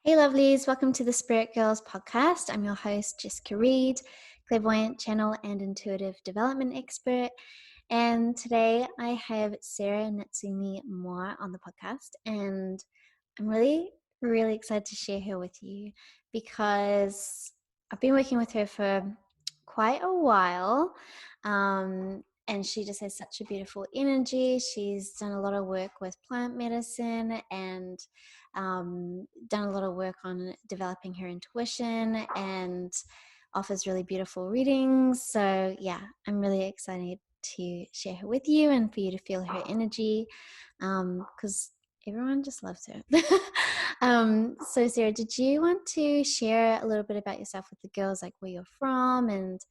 Hey lovelies, welcome to the Spirit Girls podcast. I'm your host, Jessica Reed, clairvoyant channel and intuitive development expert. And today I have Sarah Natsumi Moore on the podcast, and I'm really excited to share her with you because I've been working with her for quite a while. And she just has such a beautiful energy. She's done a lot of work with plant medicine and done a lot of work on developing her intuition and offers really beautiful readings. So yeah, I'm really excited to share her with you and for you to feel her energy because everyone just loves her. So Sarah, did you want to share a little bit about yourself with the girls, like where you're from and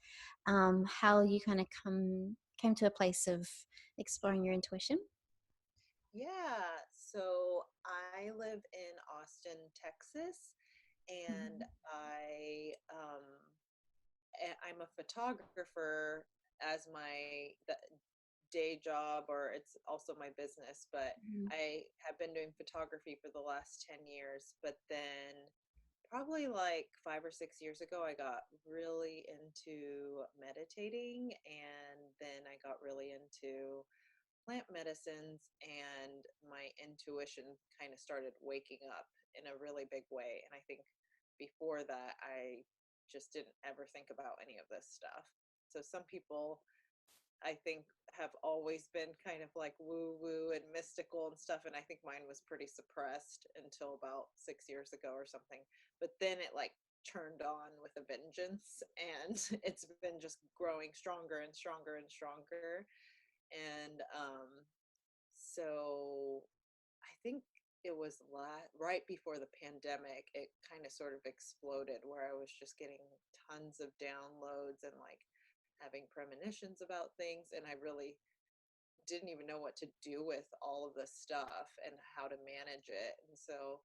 how you kind of came to a place of exploring your intuition? Yeah, so I live in Austin, Texas, and I'm a photographer as my day job, or it's also my business. But Mhm. I have been doing photography for the last 10 years. But then, probably like 5 or 6 years ago, I got really into meditating, and then I got really into plant medicines, and my intuition kind of started waking up in a really big way. And I think before that, I just didn't ever think about any of this stuff. So some people, I think, have always been kind of like woo woo and mystical and stuff. And I think mine was pretty suppressed until about 6 years ago or something. But then it like turned on with a vengeance, and it's been just growing stronger and stronger and stronger. And so I think it was right before the pandemic, it kind of sort of exploded, where I was just getting tons of downloads and like having premonitions about things. And I really didn't even know what to do with all of this stuff and how to manage it. And so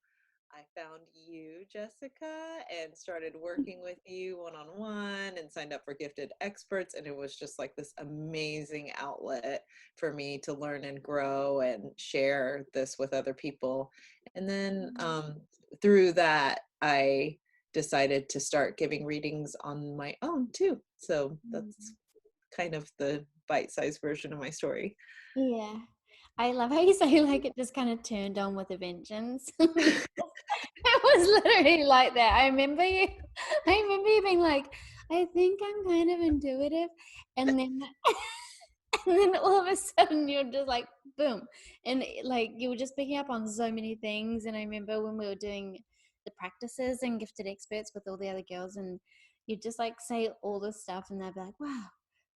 I found you, Jessica, and started working with you one on one and signed up for Gifted Experts. And it was just like this amazing outlet for me to learn and grow and share this with other people. And then through that, I decided to start giving readings on my own too. So that's kind of the bite-sized version of my story. Yeah. I love how you say like it just kind of turned on with a vengeance. It was literally like that. I remember you being like, I think I'm kind of intuitive. And then and then all of a sudden you're just like boom. And like you were just picking up on so many things. And I remember when we were doing the practices and gifted experts with all the other girls and you'd just like say all this stuff and they'd be like, wow,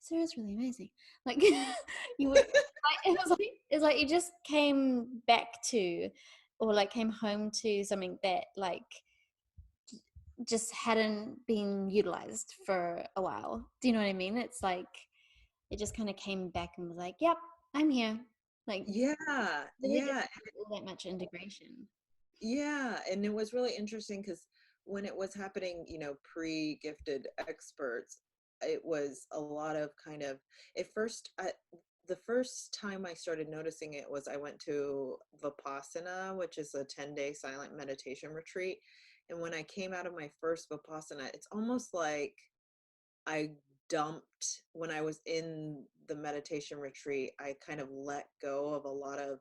Sarah's really amazing. Like you would like it's like you just came back to or like came home to something that like just hadn't been utilized for a while. Do you know what I mean? It's like it just kind of came back and was like, "Yep, I'm here." Like Yeah, really didn't yeah. have all that much integration. Yeah, and it was really interesting because when it was happening, pre-gifted experts, it was a lot of kind of the first time I started noticing it was I went to Vipassana, which is a 10-day silent meditation retreat. And when I came out of my first Vipassana, it's almost like I dumped when I was in the meditation retreat, I kind of let go of a lot of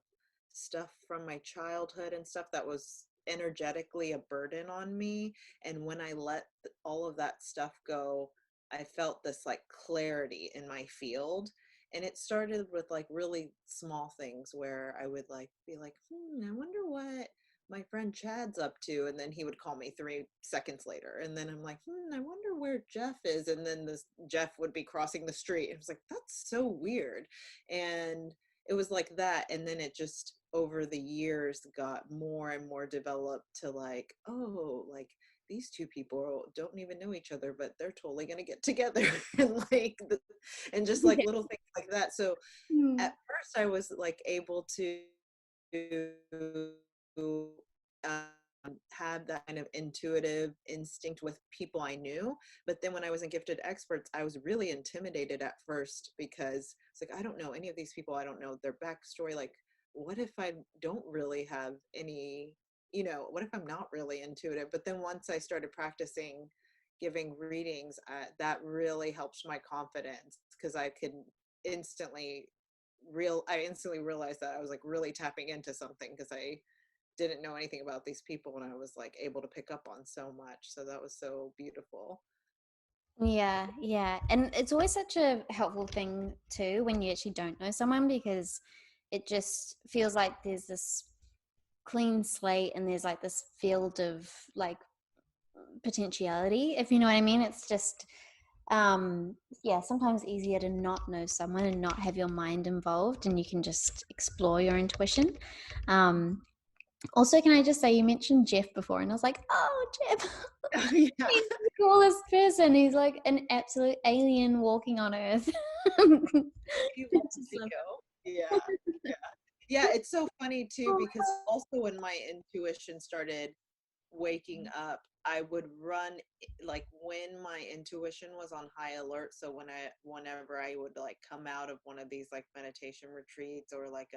stuff from my childhood and stuff that was energetically a burden on me. And when I let all of that stuff go, I felt this like clarity in my field. And it started with like really small things where I would like be like, I wonder what my friend Chad's up to. And then he would call me 3 seconds later. And then I'm like, I wonder where Jeff is. And then this Jeff would be crossing the street. It was like, that's so weird. And it was like that. And then it just over the years got more and more developed to like, oh, like these two people don't even know each other, but they're totally going to get together. And like, and just like Yeah. little things like that. So Mm. at first I was like able to had that kind of intuitive instinct with people I knew. But then when I was in Gifted Experts, I was really intimidated at first because it's like, I don't know any of these people. I don't know their backstory. Like, what if I don't really have any, what if I'm not really intuitive? But then once I started practicing giving readings, that really helps my confidence, because I instantly realized that I was like really tapping into something, because I didn't know anything about these people, and I was like able to pick up on so much. So that was so beautiful. Yeah, yeah. And it's always such a helpful thing too when you actually don't know someone, because it just feels like there's this clean slate and there's like this field of like potentiality, if you know what I mean. It's just yeah, sometimes easier to not know someone and not have your mind involved, and you can just explore your intuition. um Also, can I just say, you mentioned Jeff before, and I was like, oh, Jeff. Yeah. He's the coolest person. He's like an absolute alien walking on Earth. He loves Pico. Yeah. Yeah, it's so funny too, because also when my intuition started waking up, I would run, like when my intuition was on high alert. So whenever I would like come out of one of these like meditation retreats, or like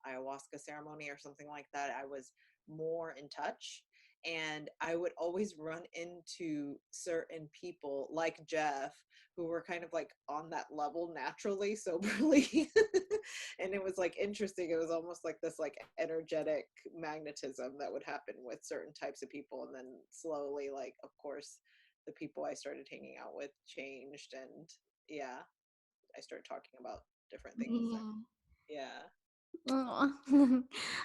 ayahuasca ceremony or something like that, I was more in touch. And I would always run into certain people like Jeff, who were kind of like on that level naturally, soberly. And it was like interesting. It was almost like this like energetic magnetism that would happen with certain types of people. And then slowly, like, of course, the people I started hanging out with changed. And yeah, I started talking about different things. Yeah. Yeah. Aw.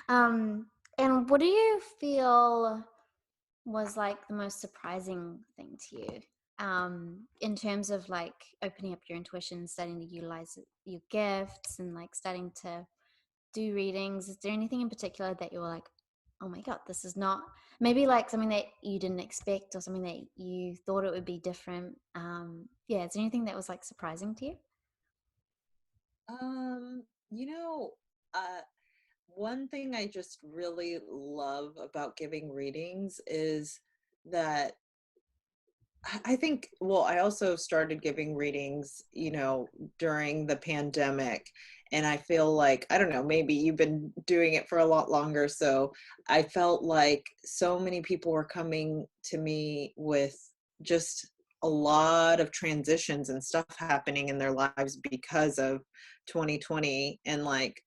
um, and what do you feel was like the most surprising thing to you, in terms of like opening up your intuition, starting to utilize your gifts, and like starting to do readings? Is there anything in particular that you were like, oh my god, this is not, maybe like something that you didn't expect, or something that you thought it would be different? Yeah, is there anything that was like surprising to you? Um, you know, uh, one thing I just really love about giving readings is that I think, well, I also started giving readings, during the pandemic. And I feel like, I don't know, maybe you've been doing it for a lot longer. So I felt like so many people were coming to me with just a lot of transitions and stuff happening in their lives because of 2020. And like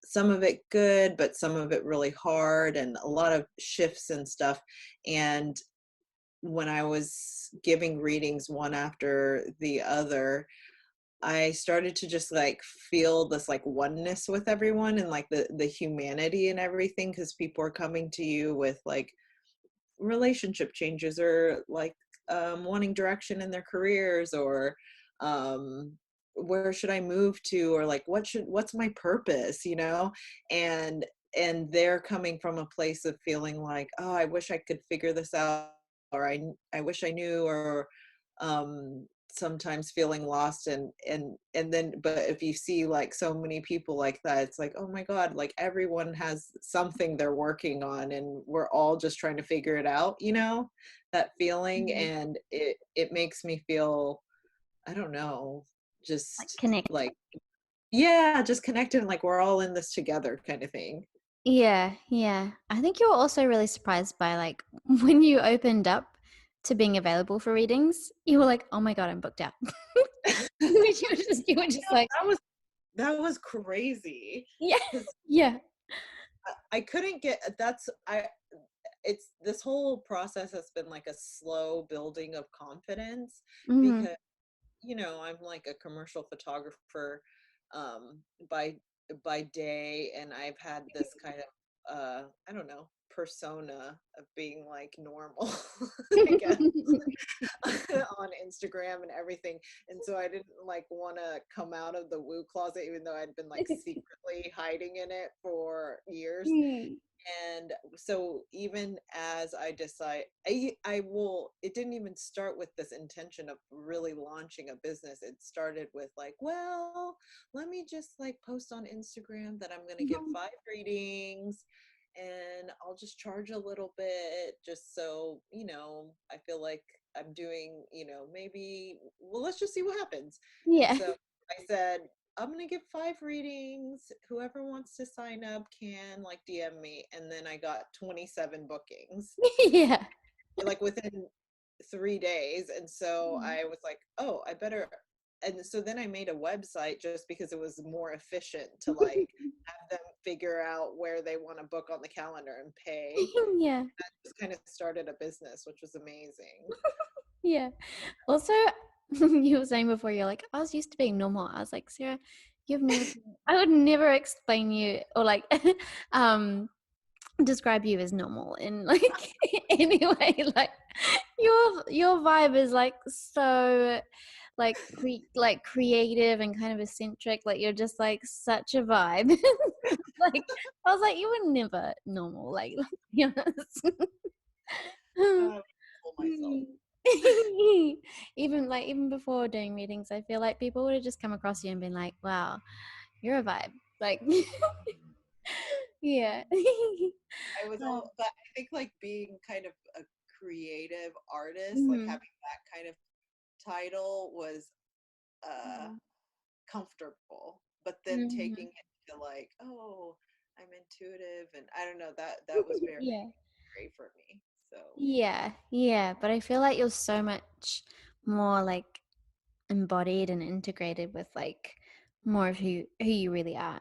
some of it good, but some of it really hard, and a lot of shifts and stuff. And when I was giving readings one after the other, I started to just like feel this like oneness with everyone, and like the humanity and everything, because people are coming to you with like relationship changes, or like wanting direction in their careers, or um, where should I move to, or like what's my purpose, and they're coming from a place of feeling like, oh, I wish I could figure this out, or I wish I knew, or sometimes feeling lost. And then, but if you see like so many people like that, it's like, oh my god, like everyone has something they're working on, and we're all just trying to figure it out, that feeling. Mhm. And it makes me feel, I don't know, Like just connect. like, yeah, just connected, and like we're all in this together kind of thing. Yeah, yeah. I think you were also really surprised by like when you opened up to being available for readings, you were like, "Oh my god, I'm booked out." You were just like, That was crazy, "Yeah, because yeah." I couldn't get, it's this whole process has been like a slow building of confidence, Mhm. because I'm like a commercial photographer, um by day, and I've had this kind of I don't know, persona of being like normal, I guess, on Instagram and everything. And so I didn't like want to come out of the woo closet, even though I'd been like secretly hiding in it for years. Mm. And so even as I decide, it didn't even start with this intention of really launching a business. It started with like, well, let me just like post on Instagram that I'm going to give 5 readings, and I'll just charge a little bit, just so, I feel like I'm doing, maybe, well, let's just see what happens. And Yeah. so I said, I'm going to give 5 readings. Whoever wants to sign up can like DM me. And then I got 27 bookings Yeah. like within 3 days. And so I was like, oh, I better. And so then I made a website just because it was more efficient to like have them figure out where they want to book on the calendar and pay. Yeah. That just kind of started a business, which was amazing. Yeah. Also, you were saying before, you're like, I was used to being normal. I was like, Sarah, you've never, I would never explain you or like, describe you as normal in like anyway. Like your vibe is like so like like creative and kind of eccentric. Like you're just like such a vibe. Like I was like, you were never normal. Like let's be honest. Pull myself. Even before doing meetings, I feel like people would have just come across you and been like, wow, you're a vibe. Like yeah. I was Um, all, but I think like being kind of a creative artist, like mhm, having that kind of title was mhm, comfortable. But then mhm. taking it to like, oh, I'm intuitive, and I don't know, that was very Yeah. great for me. So Yeah, yeah, but I feel like you're so much more like embodied and integrated with like more of who you really are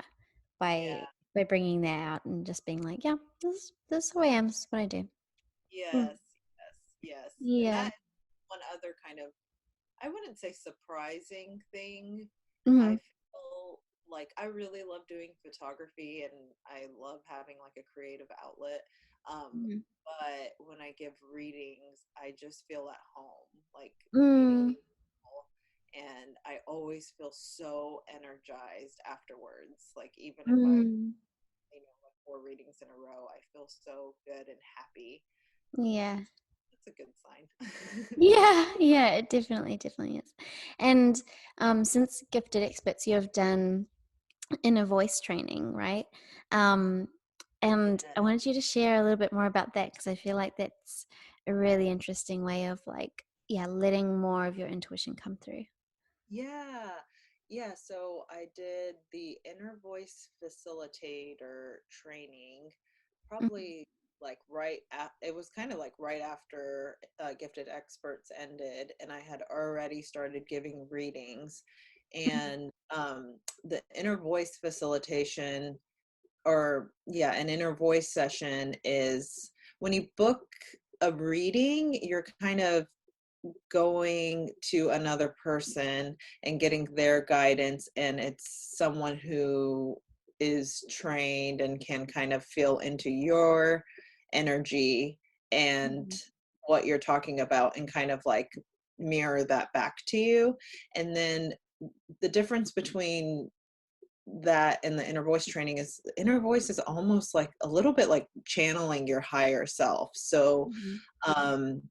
by yeah, by bringing that out and just being like, yeah, this is who I am, this is what I do. Mm. yes, yes, yes, and Yeah. that one other kind of, I wouldn't say surprising thing. I Mm-hmm. feel like I really love doing photography and I love having like a creative outlet. But when I give readings, I just feel at home, like meeting Mm. people. And I always feel so energized afterwards. Like even if I, Mm. like 4 readings in a row, I feel so good and happy. Yeah. That's a good sign. Yeah, yeah, it definitely is. And since Gifted Experts, you have done inner voice training, right? Um, and Yeah. I wanted you to share a little bit more about that because I feel like that's a really interesting way of like, yeah, letting more of your intuition come through. Yeah. Yeah. So I did the inner voice facilitator training Mhm. probably like it was kind of like right after Gifted Experts ended, and I had already started giving readings. And the inner voice facilitation, or yeah, an inner voice session is when you book a reading, you're kind of going to another person and getting their guidance, and it's someone who is trained and can kind of feel into your energy and Mhm. what you're talking about and kind of like mirror that back to you. And then the difference between that and the inner voice training is the inner voice is almost like a little bit like channeling your higher self. So Mhm. um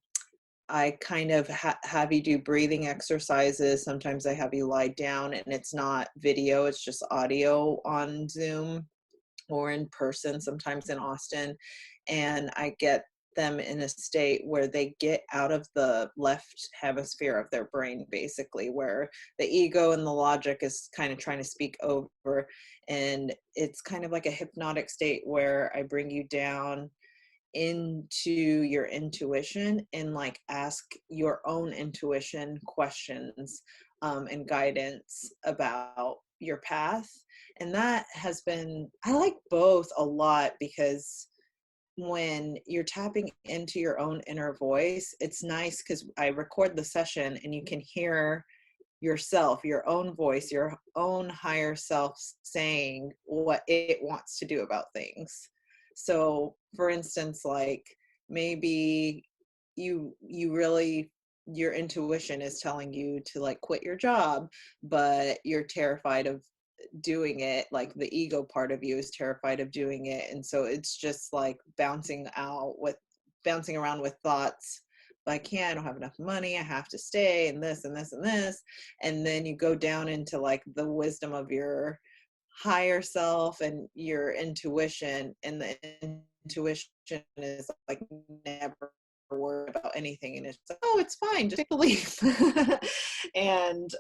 I kind of have you do breathing exercises. Sometimes I have you lie down and it's not video, it's just audio on Zoom or in person, sometimes in Austin. And I get them in a state where they get out of the left hemisphere of their brain, basically, where the ego and the logic is kind of trying to speak over. And it's kind of like a hypnotic state where I bring you down into your intuition and like ask your own intuition questions and guidance about your path. And that has been, I like both a lot because when you're tapping into your own inner voice, it's nice because I record the session and you can hear yourself, your own voice, your own higher self saying what it wants to do about things. So, for instance, like maybe you really, your intuition is telling you to like quit your job, but you're terrified of doing it. Like the ego part of you is terrified of doing it, and so it's just like bouncing around with thoughts. I can't, I don't have enough money, I have to stay, and this and this and this. And then you go down into like the wisdom of your higher self and your intuition, and the intuition is like never worried about anything, and it's like, oh, it's fine, just take the leap. And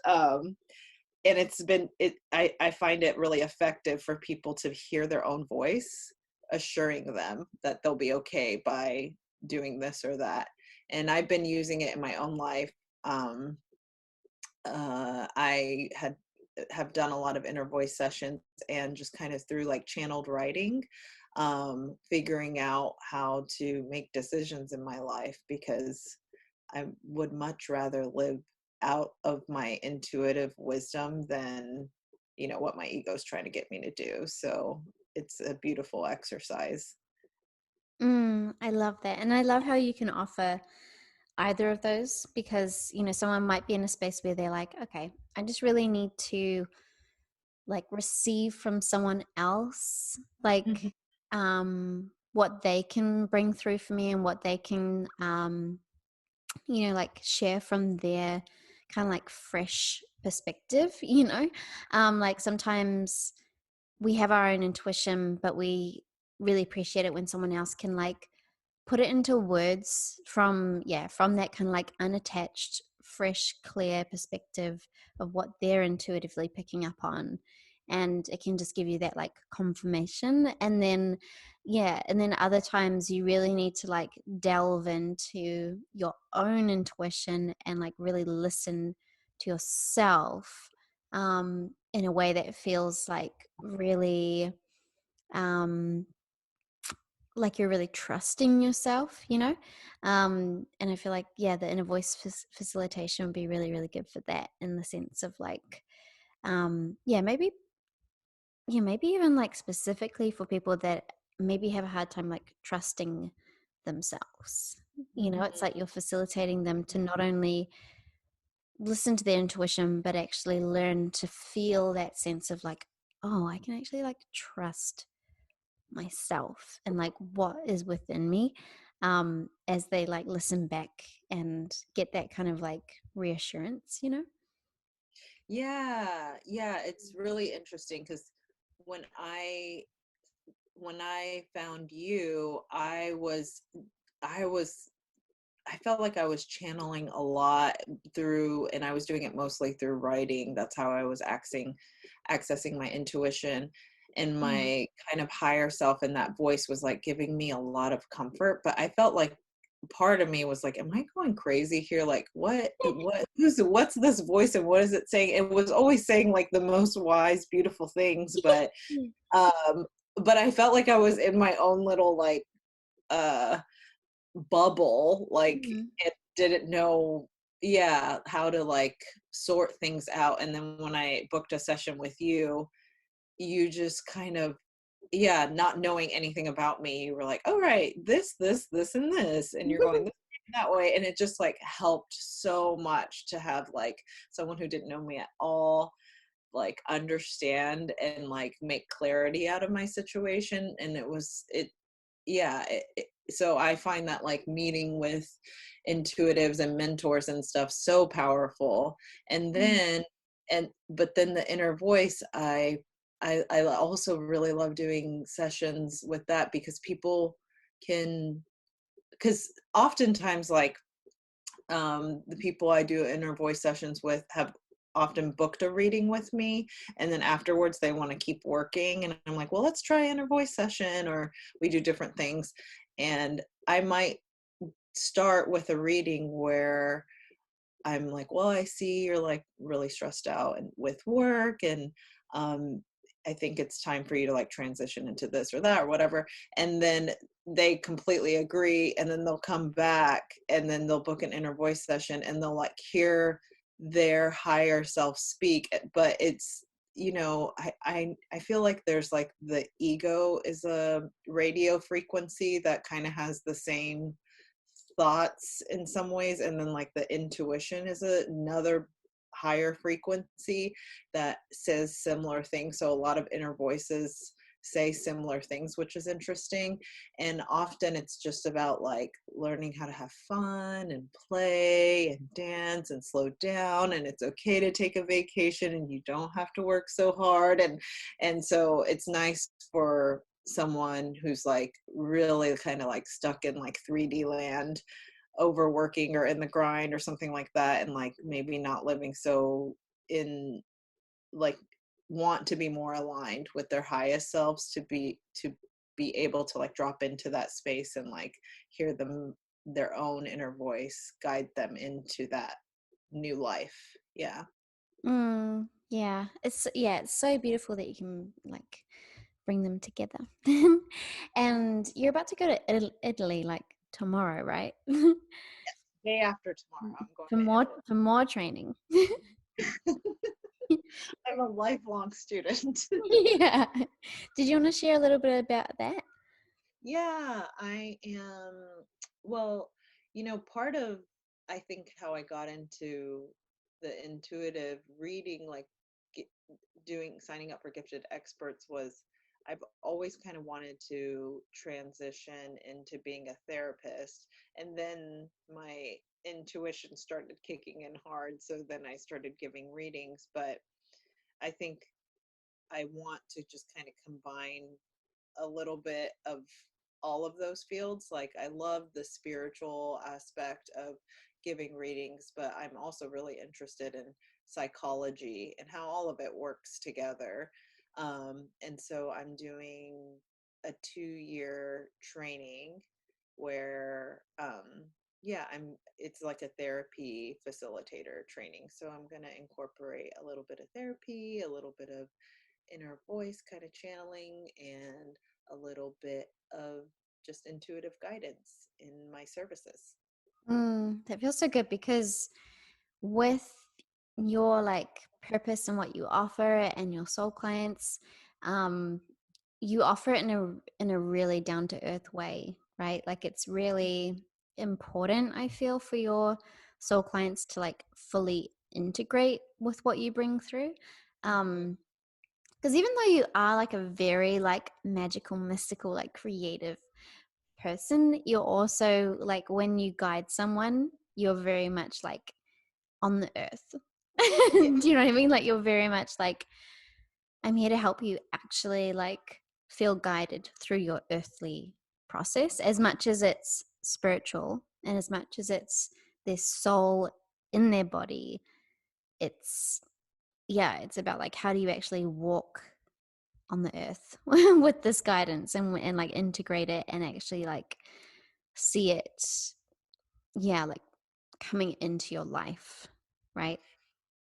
and it's been I find it really effective for people to hear their own voice assuring them that they'll be okay by doing this or that. And I've been using it in my own life. um I have done a lot of inner voice sessions, and just kind of through like channeled writing, figuring out how to make decisions in my life, because I would much rather live out of my intuitive wisdom than, what my ego's trying to get me to do. So it's a beautiful exercise. I love that. And I love how you can offer either of those, because, someone might be in a space where they're like, okay, I just really need to like receive from someone else, like Mhm. what they can bring through for me, and what they can like share from their kind of like fresh perspective. Like sometimes we have our own intuition, but we really appreciate it when someone else can like put it into words from that kind of like unattached, fresh, clear perspective of what they're intuitively picking up on. And it can just give you that like confirmation. And then other times you really need to like delve into your own intuition and like really listen to yourself, in a way that feels really um like you're really trusting yourself. And I feel like, yeah, the inner voice facilitation would be really, really good for that, in the sense of like, maybe, maybe even like specifically for people that maybe have a hard time like trusting themselves. It's like you're facilitating them to not only listen to their intuition, but actually learn to feel that sense of like, oh, I can actually like trust myself and like what is within me, as they like listen back and get that kind of like reassurance. Yeah, yeah, it's really interesting because when I when I found you, I was I felt like I was channeling a lot through, and I was doing it mostly through writing. That's how I was accessing my intuition and Mm. my kind of higher self. And that voice was like giving me a lot of comfort. But I felt like part of me was like, am I going crazy here? Like, what's this voice and what is it saying? It was always saying like the most wise, beautiful things, um, but I felt like I was in my own little like, uh bubble, like, Mm. and didn't know, yeah, how to like sort things out. And then when I booked a session with you, you just kind of, yeah, not knowing anything about me, you were like, all right, this and this, and you're going this way and that way. And it just like helped so much to have like someone who didn't know me at all like understand and like make clarity out of my situation. And yeah, so I find that like meeting with intuitives and mentors and stuff so powerful. And Mm. then but then the inner voice, I also really love doing sessions with that, because people can, because oftentimes like, the people I do inner voice sessions with have often booked a reading with me, and then afterwards they want to keep working, and I'm like, well, let's try inner voice session, or we do different things. And I might start with a reading where I'm like, well, I see you're like really stressed out and with work, and um, I think it's time for you to like transition into this or that or whatever. And then they completely agree, and then they'll come back, and then they'll book an inner voice session, and they'll like hear their higher self speak. But it's, I feel like there's like the ego is a radio frequency that kind of has the same thoughts in some ways, and then like the intuition is another higher frequency that says similar things. So a lot of inner voices say similar things, which is interesting. And often it's just about like learning how to have fun and play and dance and slow down, and it's okay to take a vacation, and you don't have to work so hard. And so it's nice for someone who's like really kind of like stuck in like 3D land, overworking or in the grind or something like that, and like maybe not living so in like want to be more aligned with their highest selves, to be able to like drop into that space and like hear them, their own inner voice guide them into that new life. Yeah. It's so beautiful that you can like bring them together. And you're about to go to Italy like tomorrow, right? Day after tomorrow, I'm going For to more training. Italy. I'm a lifelong student. Yeah. Did you want to share a little bit about that? Yeah, I am. Well, part of, I think, how I got into the intuitive reading, like get, signing up for gifted experts, was I've always kind of wanted to transition into being a therapist. And then my intuition started kicking in hard. So then I started giving readings. But I think I want to just kind of combine a little bit of all of those fields. Like I love the spiritual aspect of giving readings, but I'm also really interested in psychology and how all of it works together. And so I'm doing a 2-year training where yeah, it's like a therapy facilitator training. So I'm going to incorporate a little bit of therapy, a little bit of inner voice kind of channeling, and a little bit of just intuitive guidance in my services. That feels so good because with your like purpose and what you offer and your soul clients, um, you offer it in a really down to earth way, right? Like it's really important, I feel, for your soul clients to like fully integrate with what you bring through. Mm-hmm. Because even though you are like a very like magical, mystical, like creative person, you're also like when you guide someone, you're very much like on the earth. Yeah. Do you know what I mean? Like you're very much like, I'm here to help you actually like feel guided through your earthly process as much as it's spiritual and as much as it's their soul in their body. It's it's about like how do you actually walk on the earth with this guidance and like integrate it and actually like see it like coming into your life, right?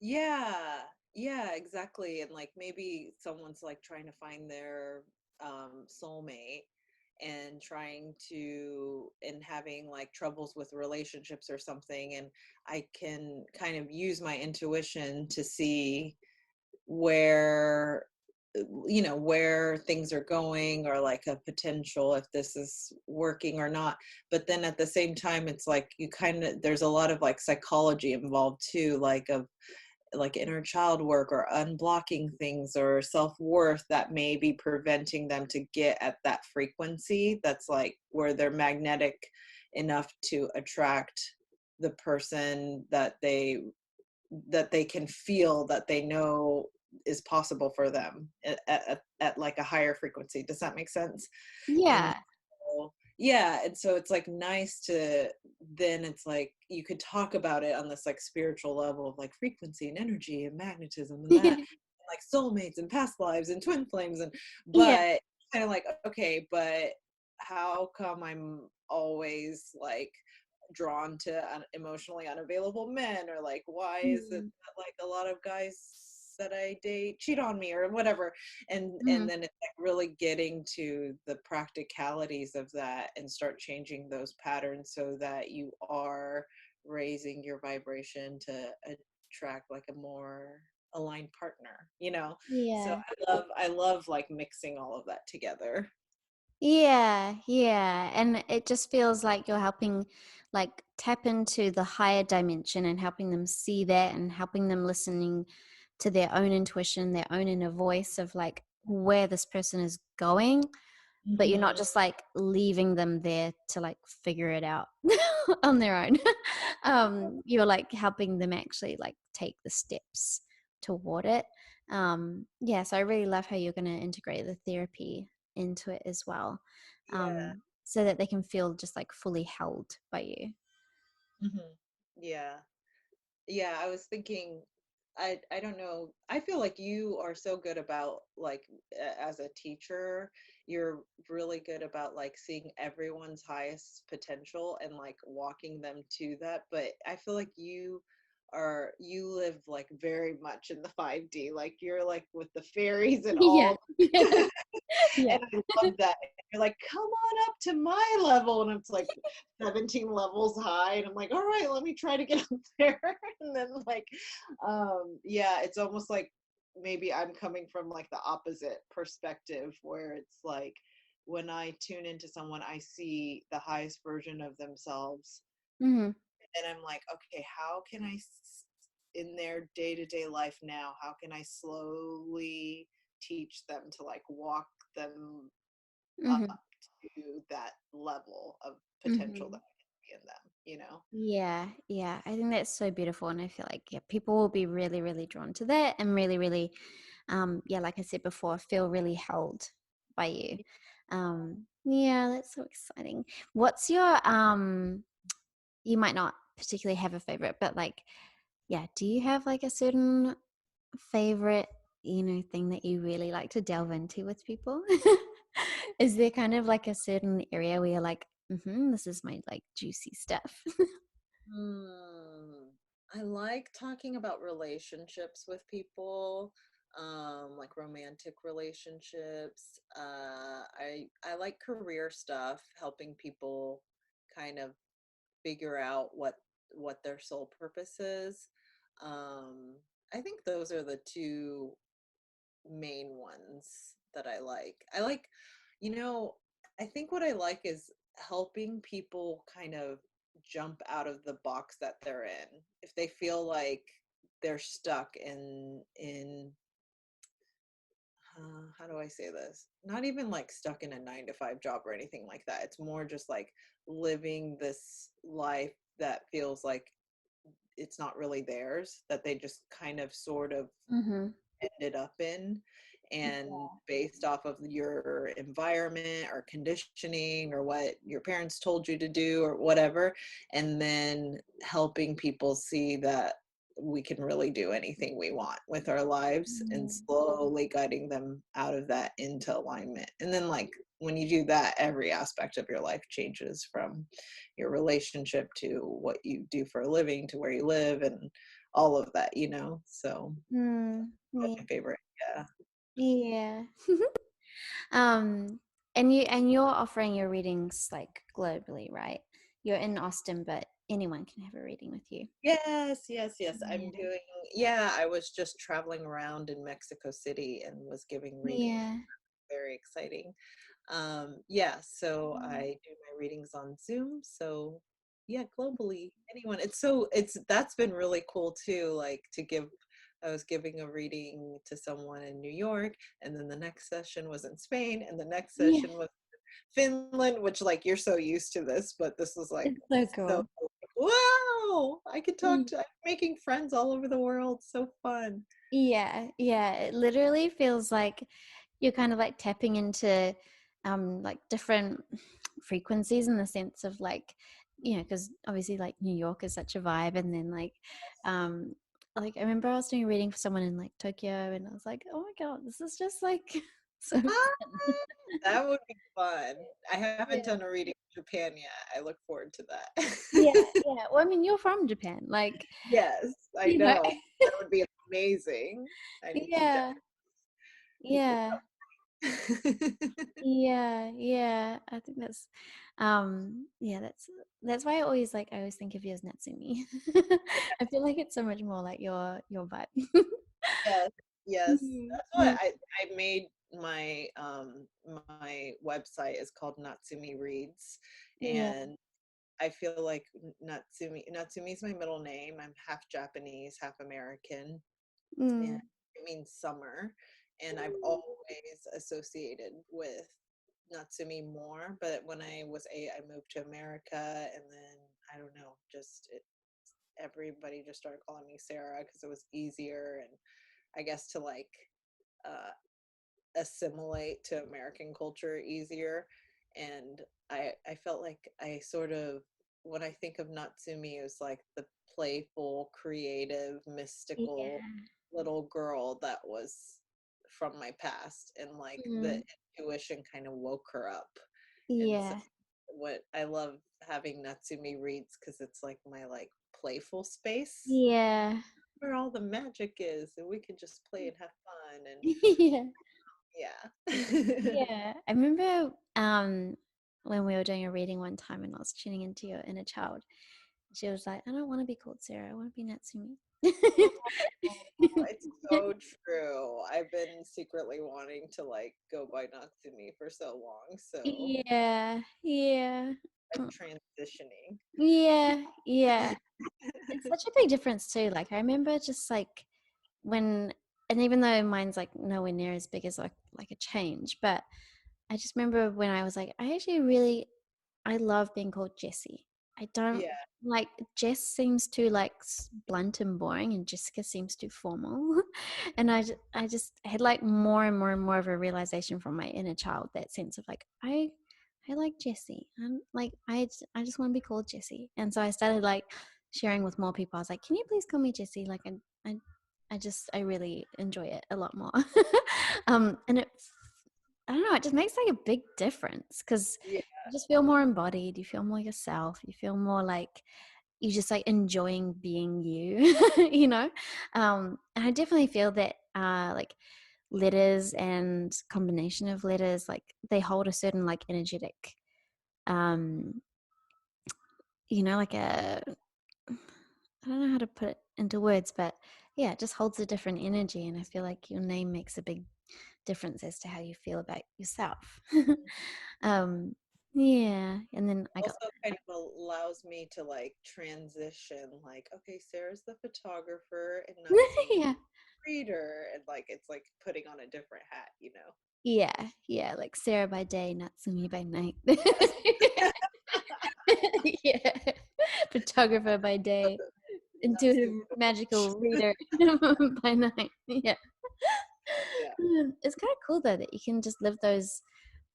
Yeah, yeah, exactly. And like maybe someone's like trying to find their soulmate, and trying to and having like troubles with relationships or something, and I can kind of use my intuition to see where where things are going, or like a potential if this is working or not. But then at the same time, it's like you kind of, there's a lot of like psychology involved too, like of like inner child work or unblocking things or self-worth that may be preventing them to get at that frequency that's like where they're magnetic enough to attract the person that they can feel, that they know is possible for them at like a higher frequency. Does that make sense? And Yeah. so, yeah, and so it's like nice to, then it's like you could talk about it on this like spiritual level of like frequency and energy and magnetism and that, and like soulmates and past lives and twin flames, and Yeah. but kind of like, okay, but how come I'm always like drawn to emotionally unavailable men, or like why is it Mm. that like a lot of guys that I date cheat on me or whatever. And Mm. then it's like really getting to the practicalities of that and start changing those patterns so that you are raising your vibration to attract like a more aligned partner. So Yeah. I love like mixing all of that together. Yeah. And it just feels like you're helping like tap into the higher dimension and helping them see that and helping them listening to their own intuition, their own inner voice of like where this person is going, but you're not Hmm. just like leaving them there to like figure it out on their own. You're like helping them actually like take the steps toward it. So I really love how you're going to integrate the therapy into it as well, Yeah. so that they can feel just like fully held by you. Hmm. Yeah. Yeah, I was thinking, I don't know. I feel like you are so good about like as a teacher, you're really good about like seeing everyone's highest potential and like walking them to that. But I feel like you live like very much in the 5D. Like you're like with the fairies and Yeah. all. Yeah. And I love that. You're like, come on up to my level. And it's like 17 levels high. And I'm like, all right, let me try to get up there. And then like, yeah, it's almost like maybe I'm coming from like the opposite perspective where it's like when I tune into someone, I see the highest version of themselves. Hmm. And I'm like, okay, how can in their day-to-day life now, how can I slowly teach them to like walk them up Hmm. to that level of potential that Hmm. I can see in them, you know? Yeah, yeah. I think that's so beautiful. And I feel like, yeah, people will be really, really drawn to that and really, really, yeah, like I said before, feel really held by you. Yeah, that's so exciting. What's your, you might not particularly have a favorite, but like, yeah, do you have like a certain favorite, thing that you really like to delve into with people? Is there kind of like a certain area where you're like, this is my like juicy stuff? Hmm. I like talking about relationships with people, like romantic relationships. I like career stuff, helping people kind of figure out what their sole purpose is. Um, I think those are the two main ones that I like. You know, I think what I like is helping people kind of jump out of the box that they're in. If they feel like they're stuck in how do I say this? Not even like stuck in a 9 to 5 job or anything like that. It's more just like living this life that feels like it's not really theirs, that they just kind of sort of Mm-hmm. ended up in, and based off of your environment or conditioning or what your parents told you to do or whatever, and then helping people see that we can really do anything we want with our lives and slowly guiding them out of that into alignment. And then like when you do that, every aspect of your life changes, from your relationship to what you do for a living to where you live and all of that, so Mm, that's yeah. my favorite. Yeah. Yeah. Um, and you're offering your readings like globally, right? You're in Austin, but anyone can have a reading with you. Yes, yes, yes. Yeah. Yeah, I was just traveling around in Mexico City and was giving readings. Yeah. Very exciting. Yeah, so Mm. I do my readings on Zoom. So yeah, globally, anyone. That's been really cool too, like I was giving a reading to someone in New York, and then the next session was in Spain, and the next Yeah, session was Finland, which like you're so used to this, but this was like it's so so cool. wow, I could Mm. I'm making friends all over the world. So fun. Yeah, yeah. It literally feels like you're kind of like tapping into like different frequencies in the sense of like, because obviously like New York is such a vibe, and then um like I remember I was doing a reading for someone in like Tokyo, and I was like, oh my god, this is just like so Ah, fun. that would be fun. I haven't Yeah. done a reading in Japan yet. I look forward to Yeah, that. yeah. Well, I mean, you're from Japan, like, Yes, I you know. know. That would be amazing. I need to Yeah, keep this yeah. up. Yeah, yeah. I think yeah, that's why I always think of you as Natsumi. I feel like it's so much more like your vibe. Yes, yes. Mm, That's what mm, I made my website is called Natsumi Reads, yeah. and I feel like Natsumi is my middle name. I'm half Japanese, half American, and Mm, it means summer. And I've always associated with Natsumi more. But when I was 8, I moved to America, and then I don't know, everybody just started calling me Sarah because it was easier, and I guess to like uh, assimilate to American culture easier. And I felt like I sort of, when I think of Natsumi, it was like the playful, creative, Yeah. mystical little girl that was from my past, and like the Mm. intuition kind of woke her up. And so Yeah. what I love having Natsumi reads, because it's like my like playful space Yeah. where all the magic is, and we can just play and have fun. And Yeah. yeah. Yeah. I remember when we were doing a reading one time and I was tuning into your inner child. She was like, I don't want to be called Sarah. I want to be Natsumi. Oh, it's so true. I've been secretly wanting to like go by Natsumi for so long, so Yeah. Yeah. I'm Mm. transitioning. Yeah. Yeah. It's such a big difference too. Like I remember just like when, and even though mine's like nowhere near as big as like a change, but I just remember when I was like, I actually really, I love being called Jessie. I don't Yeah. like, Jess seems too like blunt and boring, and Jessica seems too formal. And I just had like more and more and more of a realization from my inner child, that sense of like, I like Jessie. I'm like, I just want to be called Jessie. And so I started like sharing with more people. I was like, can you please call me Jessie? Like, I, I really enjoy it a lot more. And I don't know, it just makes like a big difference because Yeah. you just feel more embodied, you feel more yourself, you feel more like you just like enjoying being you, you know? And I definitely feel that like letters and combination of letters, like they hold a certain like energetic, um, like I don't know how to put it into words, but yeah, it just holds a different energy. And I feel like your name makes a big difference as to how you feel about yourself. um, yeah. And then I got, Also kind of allows me to like transition, like, okay, Sarah's the photographer and Natsumi yeah. reader, and like it's like putting on a different hat, you know? Yeah. Yeah. Like Sarah by day, Natsumi by night. Yes. yeah. Photographer by day, intuitive Natsumi. magical reader by night. Yeah. Yeah. It's kind of cool though that you can just live those,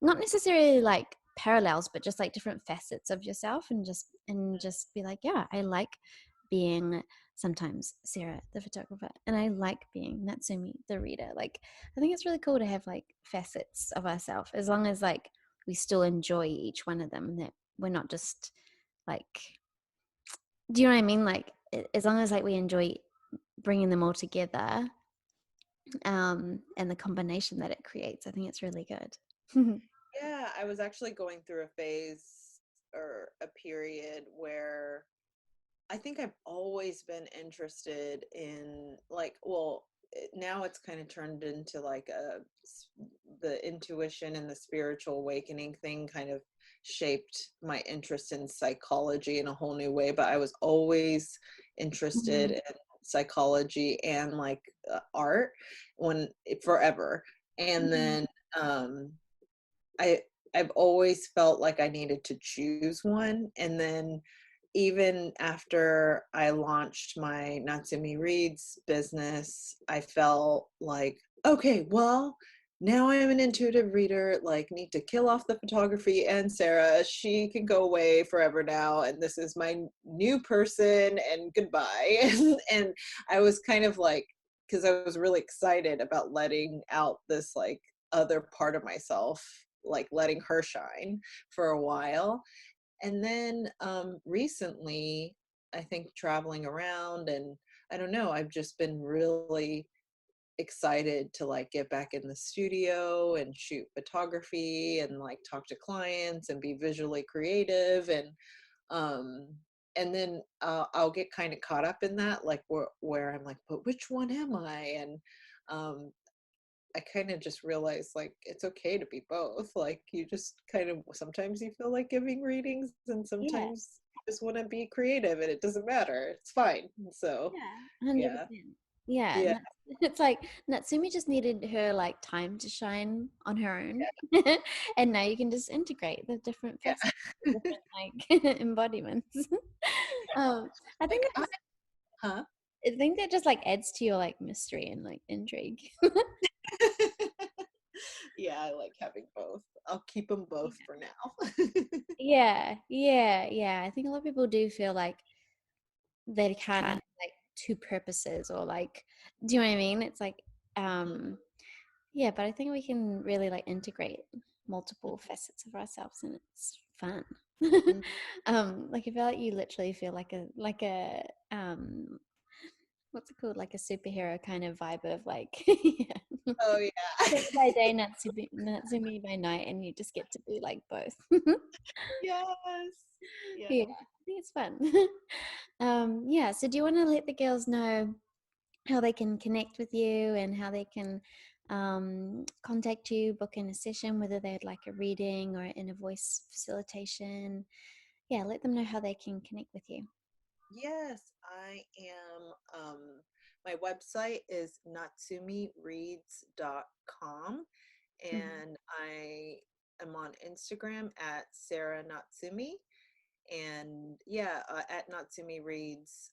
not necessarily like parallels, but just like different facets of yourself, and just be like, yeah, I like being sometimes Sarah the photographer, and I like being Natsumi the reader. Like I think it's really cool to have like facets of ourselves, as long as like we still enjoy each one of them, and that we're not just like, do you know what I mean, like as long as like we enjoy bringing them all together, and the combination that it creates, I think it's really good. Yeah, I was actually going through a phase or a period where I think I've always been interested in like, well, now it's kind of turned into like the intuition and the spiritual awakening thing kind of shaped my interest in psychology in a whole new way. But I was always interested Mhm. in psychology and like art when forever. And Mhm. then um, I I've always felt like I needed to choose one, and then even after I launched my Natsumi Reads business, I felt like, okay, well, now I'm an intuitive reader, like need to kill off the photography, and Sarah, she can go away forever now, and this is my new person, and goodbye. And I was kind of like, because I was really excited about letting out this like other part of myself, like letting her shine for a while. And then recently, I think traveling around, and I don't know, I've just been really excited to like get back in the studio and shoot photography and like talk to clients and be visually creative. Um and then I'll get kind of caught up in that, like where I'm like, but which one am I? And um I kind of just realized like it's okay to be both. Like you just kind of, sometimes you feel like giving readings, and Yeah. sometimes you just want to be creative, and it doesn't matter. It's fine. So Yeah, 100%. yeah. Yeah, Yeah. it's like Natsumi just needed her like time to shine on her own, and now you can just integrate the different Yeah. facets, the different like embodiments. I think Like that just, huh? I think that just like adds to your like mystery and like intrigue. Yeah, I like having both. I'll keep them both for now. Yeah, yeah, yeah. I think a lot of people do feel like they can't have like two purposes, or like, do you know what I mean? It's like, yeah, but I think we can really like integrate multiple facets of ourselves, and it's fun. Mhm. Like I feel like you literally feel like a what's it called, like a superhero kind of vibe of like yeah. Oh yeah. Day by day, Natsumi by night, and you just get to be like both. Yes. Yeah. Yeah, I think it's fun. Yeah, so do you want to let the girls know how they can connect with you and how they can contact you, book in a session, whether they'd like a reading or in a voice facilitation? Yeah, let them know how they can connect with you. Yes, I am. My website is natsumireads.com, Mhm. and I am on Instagram at Sarah Natsumi. And yeah, at Natsumi Reads,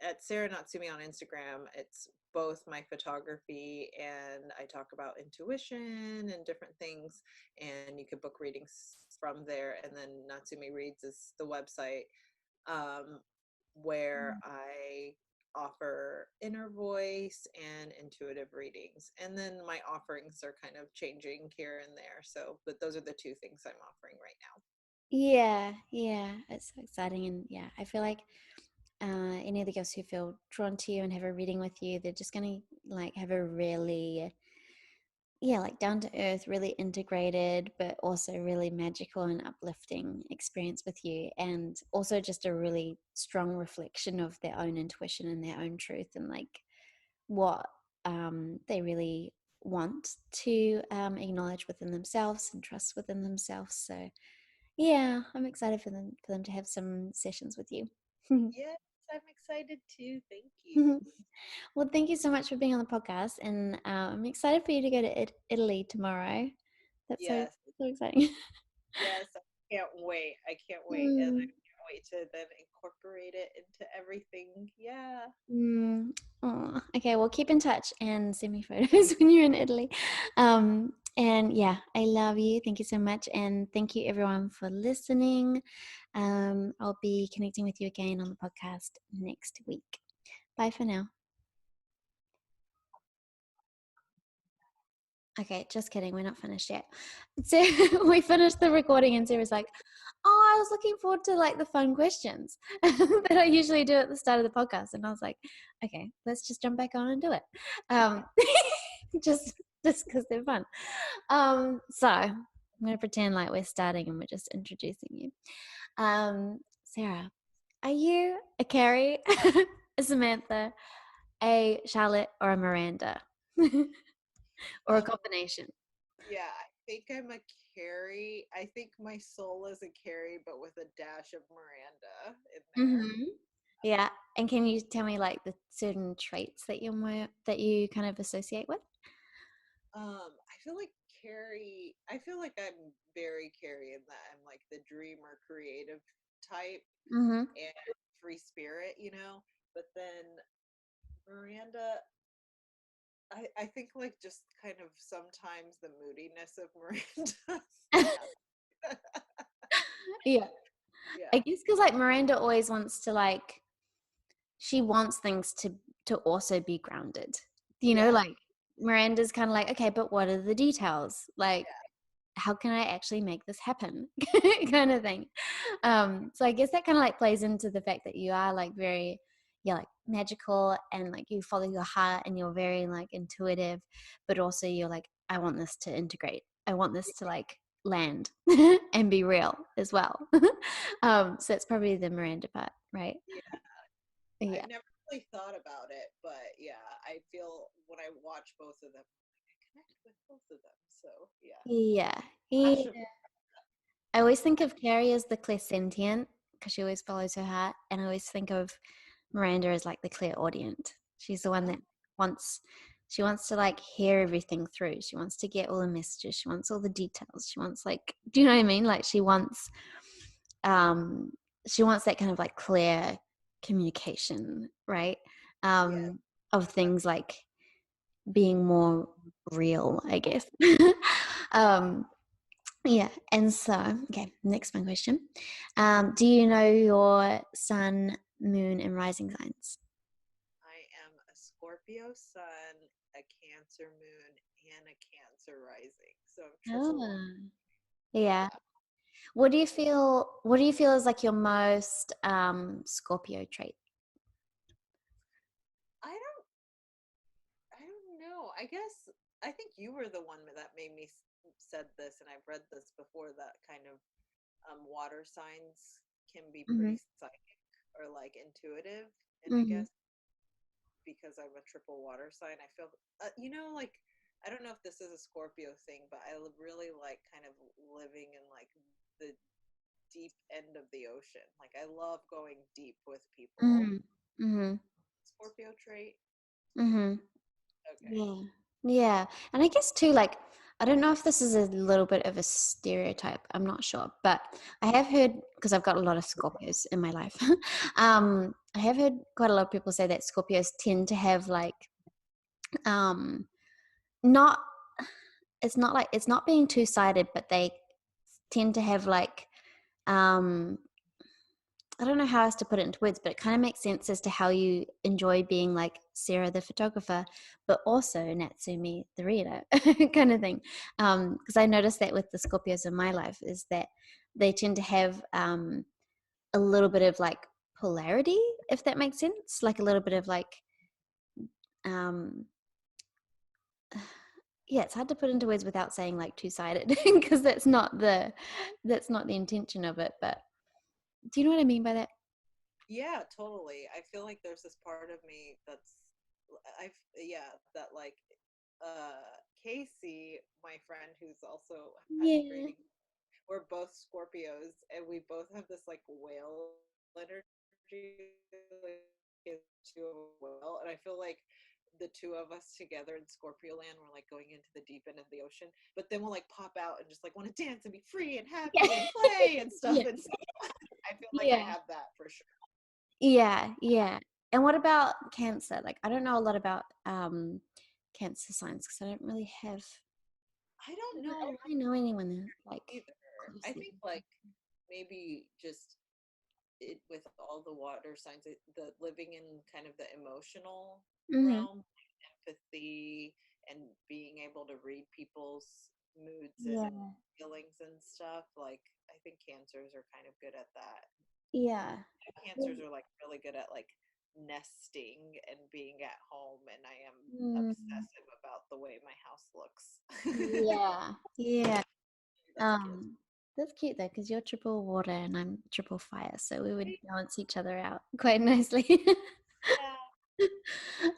at Sarah Natsumi on Instagram, it's both my photography and I talk about intuition and different things. And you can book readings from there. And then Natsumi Reads is the website, um, where I offer inner voice and intuitive readings. And then my offerings are kind of changing here and there. So, but those are the two things I'm offering right now. Yeah, it's so exciting, and yeah, I feel like any of the girls who feel drawn to you and have a reading with you, they're just gonna like have a really, yeah, like down to earth, really integrated, but also really magical and uplifting experience with you. And also just a really strong reflection of their own intuition and their own truth, and like what they really want to acknowledge within themselves and trust within themselves. So yeah, I'm excited for them to have some sessions with you. Yes, I'm excited too. Thank you. Well, thank you so much for being on the podcast, and I'm excited for you to go to Italy tomorrow. That's so Yes, so exciting. yes, I can't wait. I can't wait. And I Mm, can't wait to then incorporate it into everything. Yeah. mm. Aw. Okay, well, keep in touch and send me photos when you're in Italy. And yeah, I love you. Thank you so much, and thank you everyone for listening. I'll be connecting with you again on the podcast next week. Bye for now. Okay, just kidding. We're not finished yet. So we finished the recording, and Sarah's like, "Oh, I was looking forward to like the fun questions that I usually do at the start of the podcast." And I was like, "Okay, let's just jump back on and do it." Um, just because they're fun. So I'm gonna pretend like we're starting and we're just introducing you. Sarah, are you a Carrie, a Samantha, a Charlotte, or a Miranda, or a Um, combination? yeah, I think I'm a Carrie. I think my soul is a Carrie, but with a dash of Miranda in there. Mm-hmm. Yeah. And can you tell me like the certain traits that that you kind of associate with? I feel like Carrie, I feel like I'm very Carrie in that I'm like the dreamer, creative type Mm-hmm. and free spirit, you know? But then Miranda, I think like just kind of sometimes the moodiness of Miranda. Yeah. Yeah. I Yeah. guess because like Miranda always wants to like, she wants things to also be grounded. You know, Yeah. like Miranda's kind of like, okay, but what are the details? Like, Yeah. how can I actually make this happen? Kind of thing. So I guess that kind of like plays into the fact that you are like very, you're like magical, and like you follow your heart, and you're very like intuitive, but also you're like, I want this to integrate. I want this to like land and be real as well. So it's probably the Miranda part, right? Yeah. Yeah. I've never really thought about it, but yeah, I feel when I watch both of them, I connect with both of them. So yeah. Yeah. Dash of Yeah. I always think of Carrie as the clairsentient because she always follows her heart, and I always think of Miranda as like the clairaudient. She's the one that wants she wants to like hear everything through. She wants to get all the messages. She wants all the details. She wants like, do you know what I mean? Like um she wants that kind of like clear communication, right? yeah. Of things like being more real, I guess. um yeah, and so, okay, next one question. Do you know your sun, moon, and rising signs? I am a Scorpio sun, a Cancer moon, and a Cancer rising. So I'm triple one. Oh, yeah. Yeah. What do you feel is like your most Scorpio trait? I don't I don't know. I think you were the one that made me said this, and I've read this before, that kind of water signs can be Mm-hmm. pretty psychic or like intuitive, and I Mm-hmm. guess because I'm a triple water sign, I feel like I don't know if this is a Scorpio thing, but I really like kind of living in like the deep end of the ocean. Like I love going deep with people. Mm-hmm. Mm-hmm. Scorpio trait. Mm-hmm. Okay. Yeah. Yeah. And I guess too, like, I don't know if this is a little bit of a stereotype. I'm not sure. But I have heard, because I've got a lot of Scorpios in my life, I have heard quite a lot of people say that Scorpios tend to have like um not it's not being two-sided, but they tend to have like um I don't know how else to put it into words, but it kind of makes sense as to how you enjoy being like Sarah the photographer, but also Natsumi the reader kind of thing. Because I noticed that with the Scorpios in my life is that they tend to have a little bit of like polarity, if that makes sense, like a little bit of like um, yeah, it's hard to put into words without saying like two-sided because that's not the intention of it. But do you know what I mean by that? Yeah, totally. I feel like there's this part of me that's I've yeah, that like Casey, my friend who's also has a Yeah. reading, we're both Scorpios and we both have this like whale energy, like into a whale. And I feel like the two of us together in Scorpio land, we're like going into the deep end of the ocean, but then we'll like pop out and just like want to dance and be free and Yeah. happy and play and stuff. Yeah. And so I feel like I Yeah. have that for sure. Yeah, yeah. And what about Cancer? Like, I don't know a lot about Cancer signs because I don't really have. I don't I know don't really know anyone that, like either. I closely. think like maybe just it with all the water signs, the living in kind of the emotional Mm-hmm. realm, empathy, and being able to read people's moods and Yeah, feelings and stuff. Like I think cancers are kind of good at that. yeah, Cancers are like really good at like nesting and being at home, and I am mm, obsessive about the way my house looks. yeah, yeah. That's cancer. Um, that's cute though, because you're triple water and I'm triple fire, so we would balance each other out quite nicely. Yeah.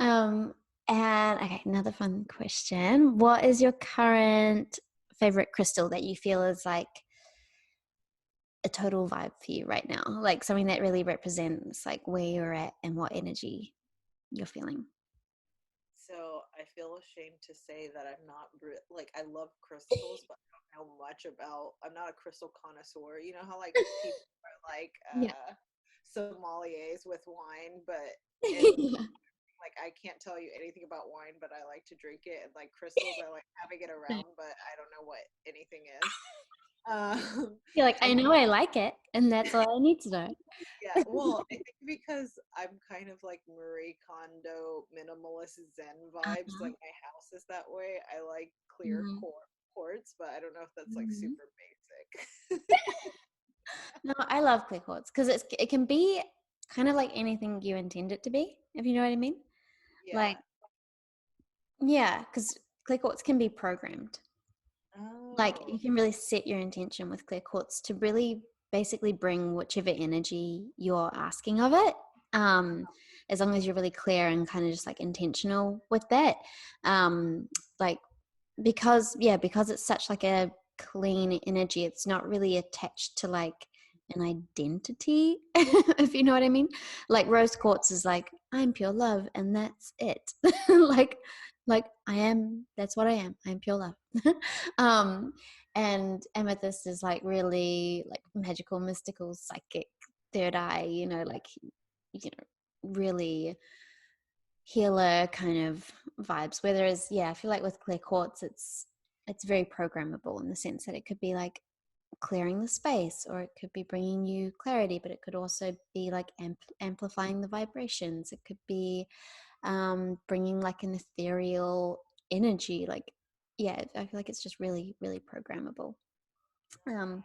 um, and okay, another fun question. What is your current favorite crystal that you feel is like a total vibe for you right now? Like something that really represents like where you're at and what energy you're feeling. So I feel ashamed to say that I'm not like I love crystals, but I don't know much about. I'm not a crystal connoisseur. You know how like people are like Yeah. sommeliers with wine, but and Yeah. like I can't tell you anything about wine, but I like to drink it, and like crystals, I like having it around, but I don't know what anything is. You're like, I I know I like it, and that's all I need to know. Yeah, well, I think because I'm kind of like Marie Kondo minimalist Zen vibes, Uh-huh. like my house is that way. I like clear Mhm. quartz, but I don't know if that's like Mhm. super basic. No, I love clear quartz because it can be kind of like anything you intend it to be, if you know what I mean. Like, Yeah. yeah, because clear quartz can be programmed. Like Oh. you can really set your intention with clear quartz to really basically bring whichever energy you're asking of it. Um, as long as you're really clear and kind of just like intentional with that. Um, like because it's such like a clean energy, it's not really attached to like an identity, if you know what I mean. Like rose quartz is like, I'm pure love and that's it. like like I am, that's what I am. I'm pure love. um and amethyst is like really like magical, mystical, psychic, third eye, like really healer kind of vibes. Whereas, yeah, I feel like with clear quartz, it's very programmable in the sense that it could be like clearing the space, or it could be bringing you clarity, but it could also be like amplifying the vibrations. It could be bringing like an ethereal energy. Like, yeah, I feel like it's just really, really programmable. Um,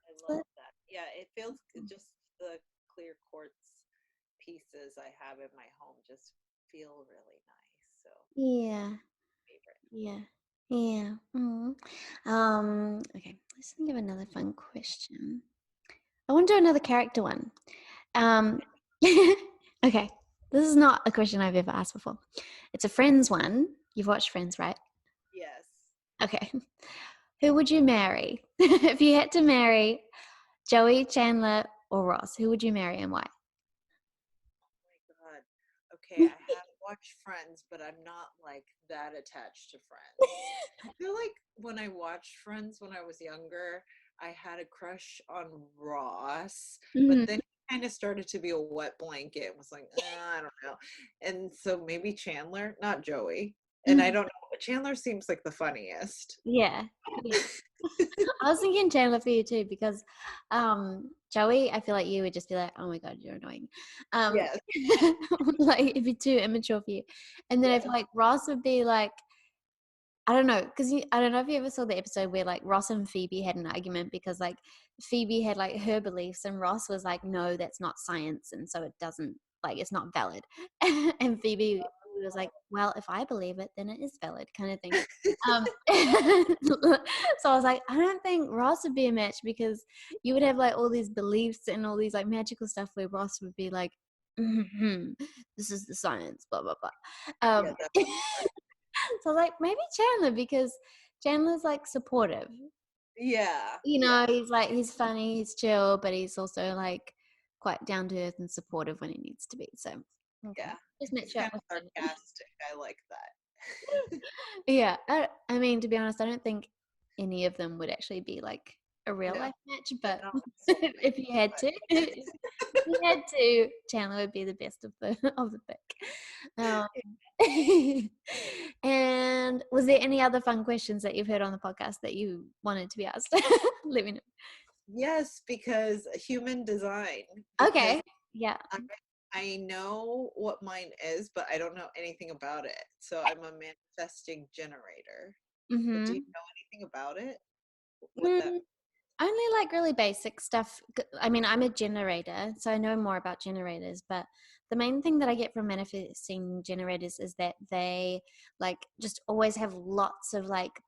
I so, love that. Yeah, it feels just the clear quartz pieces I have in my home just feel really nice. So, yeah, favorite. yeah, yeah. Okay, let's think of another fun question. I want to do another character one. Um, okay, this is not a question I've ever asked before. It's a Friends one. You've watched Friends, right? Yes. Okay. Who would you marry? If you had to marry Joey, Chandler, or Ross, who would you marry and why? Oh my God. Okay, I have watched Friends, but I'm not like that attached to Friends. I feel like when I watched Friends when I was younger, I had a crush on Ross, but Mm, then he kind of started to be a wet blanket and was like, I don't know. And so maybe Chandler, not Joey. And I mm, don't know, but Chandler seems like the funniest. yeah. Yeah. I was thinking Chandler for you too, because Joey, I feel like you would just be like, oh my God, you're annoying. Um Yes, like it'd be too immature for you. And then I yes. feel like Ross would be like, I don't know, because I don't know if you ever saw the episode where like Ross and Phoebe had an argument because like Phoebe had like her beliefs and Ross was like, no, that's not science, and so it doesn't, like, it's not valid. And Phoebe was like, well, if I believe it, then it is valid, kind of thing. So I was like, I don't think Ross would be a match, because you would have like all these beliefs and all these like magical stuff where Ross would be like, this is the science, blah blah blah. Yeah, definitely. So like maybe Chandler, because Chandler's like supportive. Yeah, You yeah, know, he's like, he's funny, he's chill, but he's also like quite down to earth and supportive when he needs to be. So okay, yeah. just He's match kind up of with Chandler. sarcastic. I like that. Yeah, I mean, to be honest, I don't think any of them would actually be like a real No, life match. they're But not my soulmate. if you had to, if you had to, Chandler would be the best of the of the pick. Um, and was there any other fun questions that you've heard on the podcast that you wanted to be asked? Let me know. Yes, because human design. Because Okay. Yeah. I, I know what mine is, but I don't know anything about it. So I'm a manifesting generator. But do you Mm-hmm. know anything about it? What that? Mm, only like really basic stuff. I mean, I'm a generator, so I know more about generators, but the main thing that I get from manifesting generators is that they like just always have lots of like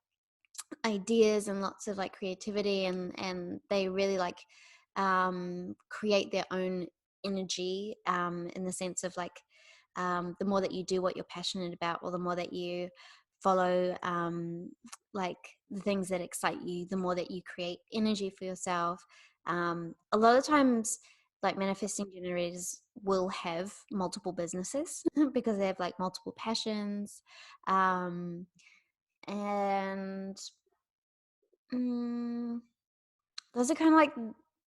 ideas and lots of like creativity, and they really like create their own energy, in the sense of like, the more that you do what you're passionate about, or the more that you follow like the things that excite you, the more that you create energy for yourself. A lot of times like manifesting generators will have multiple businesses because they have like multiple passions, um, and Mm, those are kind of like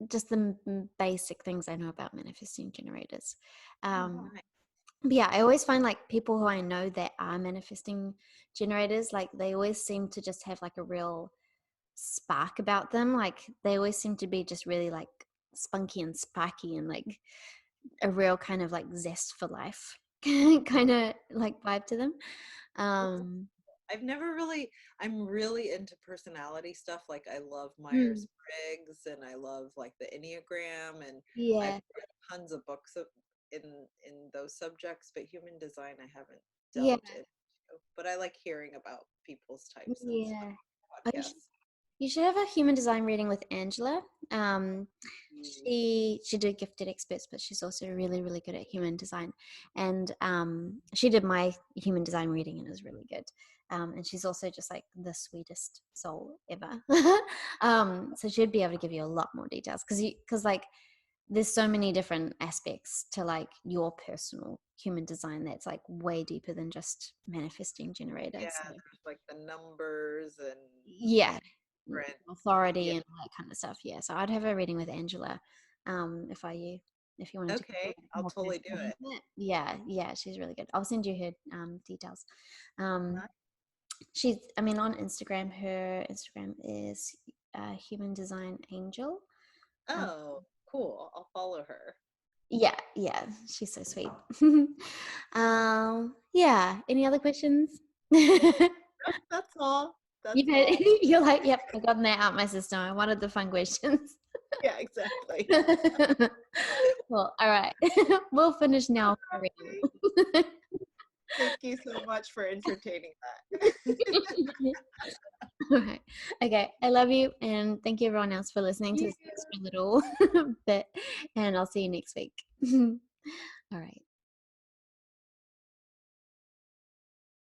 just the basic things I know about manifesting generators. Oh, Um, nice. but yeah, I always find like people who I know that are manifesting generators, like they always seem to just have like a real spark about them. Like they always seem to be just really like spunky and sparky, and like a real kind of like zest for life kind of like vibe to them. That's Um, I've never really, I'm really into personality stuff. Like I love mm, Myers-Briggs and I love like the Enneagram, and I've yeah, read tons of books in those subjects, but human design I haven't yeah, delved into. But I like hearing about people's types and stuff. yeah. Podcasts. You should have a human design reading with Angela. Mm. She did gifted experts, but she's also really really good at human design, and she did my human design reading and it was really good. And she's also just like the sweetest soul ever. So she'd be able to give you a lot more details, because like there's so many different aspects to like your personal human design that's like way deeper than just manifesting Yeah, generators. So, there's like the numbers and yeah, different. authority Yeah. and all that kind of stuff. Yeah, so I'd have a reading with Angela, if I you if you wanted to go Okay, I'll more totally do personal it. with it. Yeah, yeah, she's really good. I'll send you her details. Um, Huh? she's, I mean, on Instagram, her Instagram is Human Design Angel. Oh, cool. I'll follow her. Yeah, she's so sweet. Yeah. Any other questions? That's all. You're like, yep, I gotten that out my system. I wanted the fun questions. Yeah, exactly. Cool. All right. We'll finish now. Thank you so much for entertaining that. All right. Okay. I love you. And thank you everyone else for listening to this extra little bit. And I'll see you next week. All right.